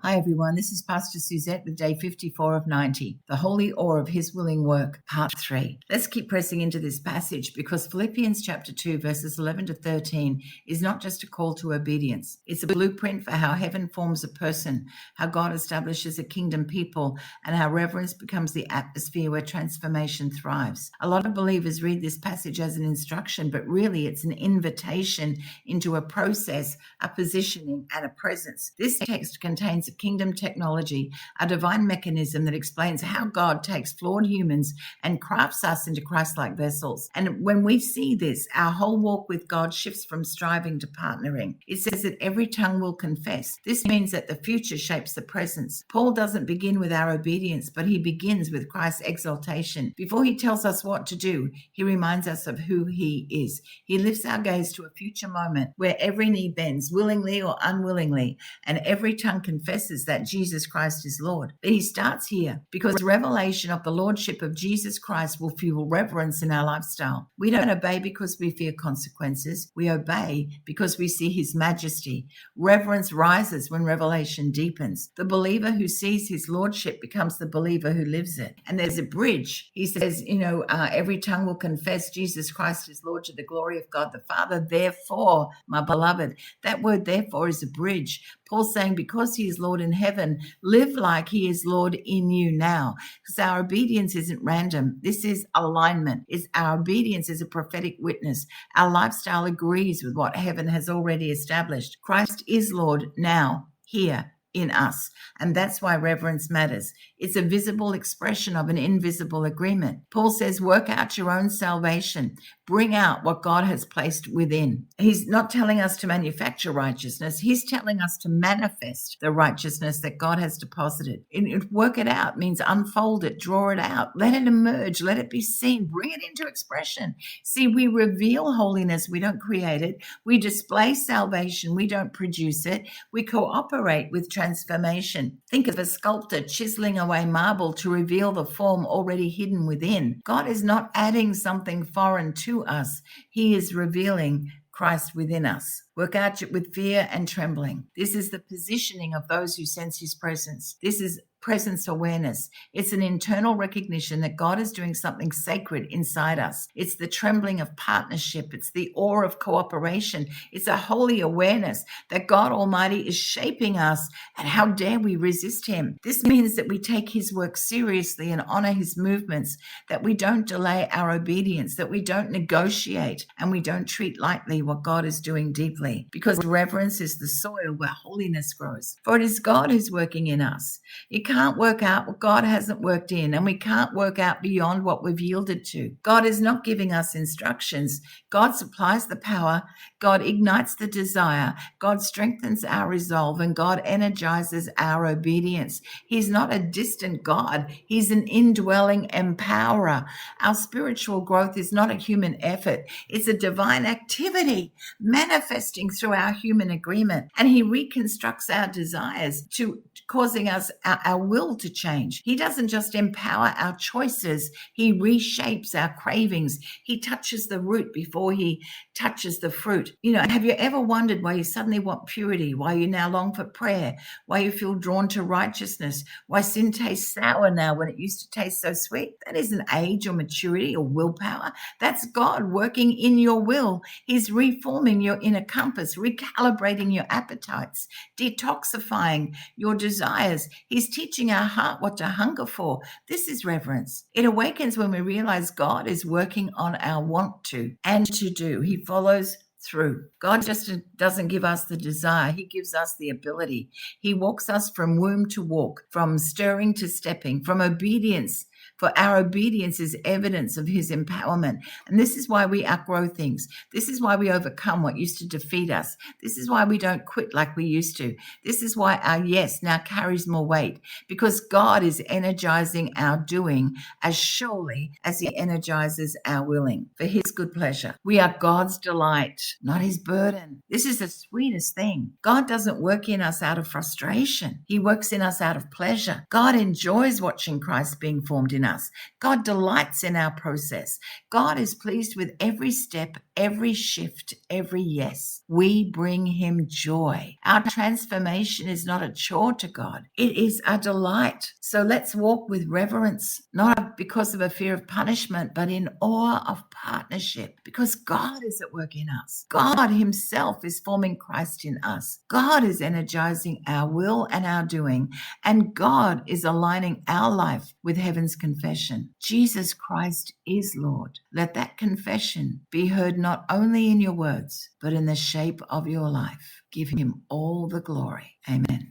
Hi everyone, this is Pastor Suzette with day 54 of 90, the holy awe of his willing work, part 3. Let's keep pressing into this passage because Philippians chapter 2 verses 11 to 13 is not just a call to obedience. It's a blueprint for how heaven forms a person, how God establishes a kingdom people, and how reverence becomes the atmosphere where transformation thrives. A lot of believers read this passage as an instruction, but really it's an invitation into a process, a positioning, and a presence. This text contains a kingdom technology, a divine mechanism that explains how God takes flawed humans and crafts us into Christ-like vessels. And when we see this, our whole walk with God shifts from striving to partnering. It says that every tongue will confess. This means that the future shapes the presence. Paul doesn't begin with our obedience, but he begins with Christ's exaltation. Before he tells us what to do, he reminds us of who he is. He lifts our gaze to a future moment where every knee bends, willingly or unwillingly, and every tongue confesses that Jesus Christ is Lord. But he starts here because revelation of the Lordship of Jesus Christ will fuel reverence in our lifestyle. We don't obey because we fear consequences. We obey because we see his majesty. Reverence rises when revelation deepens. The believer who sees his Lordship becomes the believer who lives it. And there's a bridge. He says, every tongue will confess Jesus Christ is Lord to the glory of God the Father. Therefore, my beloved, that word therefore is a bridge. Paul's saying because he is Lord in heaven, live like he is Lord in you now. Because our obedience isn't random. This is alignment. Our obedience is a prophetic witness. Our lifestyle agrees with what heaven has already established. Christ is Lord now, here, in us. And that's why reverence matters. It's a visible expression of an invisible agreement. Paul says, work out your own salvation. Bring out what God has placed within. He's not telling us to manufacture righteousness. He's telling us to manifest the righteousness that God has deposited. And work it out means unfold it, draw it out, let it emerge, let it be seen, bring it into expression. See, we reveal holiness. We don't create it. We display salvation. We don't produce it. We cooperate with transformation. Think of a sculptor chiseling away marble to reveal the form already hidden within. God is not adding something foreign to us. He is revealing Christ within us. Work out with fear and trembling. This is the positioning of those who sense his presence. This is presence awareness. It's an internal recognition that God is doing something sacred inside us. It's the trembling of partnership. It's the awe of cooperation. It's a holy awareness that God Almighty is shaping us, and how dare we resist him. This means that we take his work seriously and honor his movements, that we don't delay our obedience, that we don't negotiate, and we don't treat lightly what God is doing deeply, because reverence is the soil where holiness grows. For it is God who's working in us. You can't work out what God hasn't worked in, and we can't work out beyond what we've yielded to. God is not giving us instructions. God supplies the power. God ignites the desire. God strengthens our resolve, and God energizes our obedience. He's not a distant God. He's an indwelling empowerer. Our spiritual growth is not a human effort. It's a divine activity manifesting through our human agreement. And he reconstructs our desires to causing us our will to change. He doesn't just empower our choices. He reshapes our cravings. He touches the root before he touches the fruit. Have you ever wondered why you suddenly want purity, why you now long for prayer, why you feel drawn to righteousness, why sin tastes sour now when it used to taste so sweet? That isn't age or maturity or willpower. That's God working in your will. He's reforming your inner compass, recalibrating your appetites, detoxifying your desires. He's teaching our heart what to hunger for. This is reverence. It awakens when we realize God is working on our want to and to do. He follows through. God just doesn't give us the desire. He gives us the ability. He walks us from womb to walk, from stirring to stepping, from obedience. For our obedience is evidence of his empowerment. And this is why we outgrow things. This is why we overcome what used to defeat us. This is why we don't quit like we used to. This is why our yes now carries more weight, because God is energizing our doing as surely as he energizes our willing for his good pleasure. We are God's delight, not his burden. This is the sweetest thing. God doesn't work in us out of frustration. He works in us out of pleasure. God enjoys watching Christ being formed. formed in us. God delights in our process. God is pleased with every step, every shift, every yes. We bring him joy. Our transformation is not a chore to God. It is a delight. So let's walk with reverence, not because of a fear of punishment, but in awe of partnership, because God is at work in us. God himself is forming Christ in us. God is energizing our will and our doing, and God is aligning our life with heaven's confession. Jesus Christ is Lord. Let that confession be heard not only in your words, but in the shape of your life. Give him all the glory. Amen.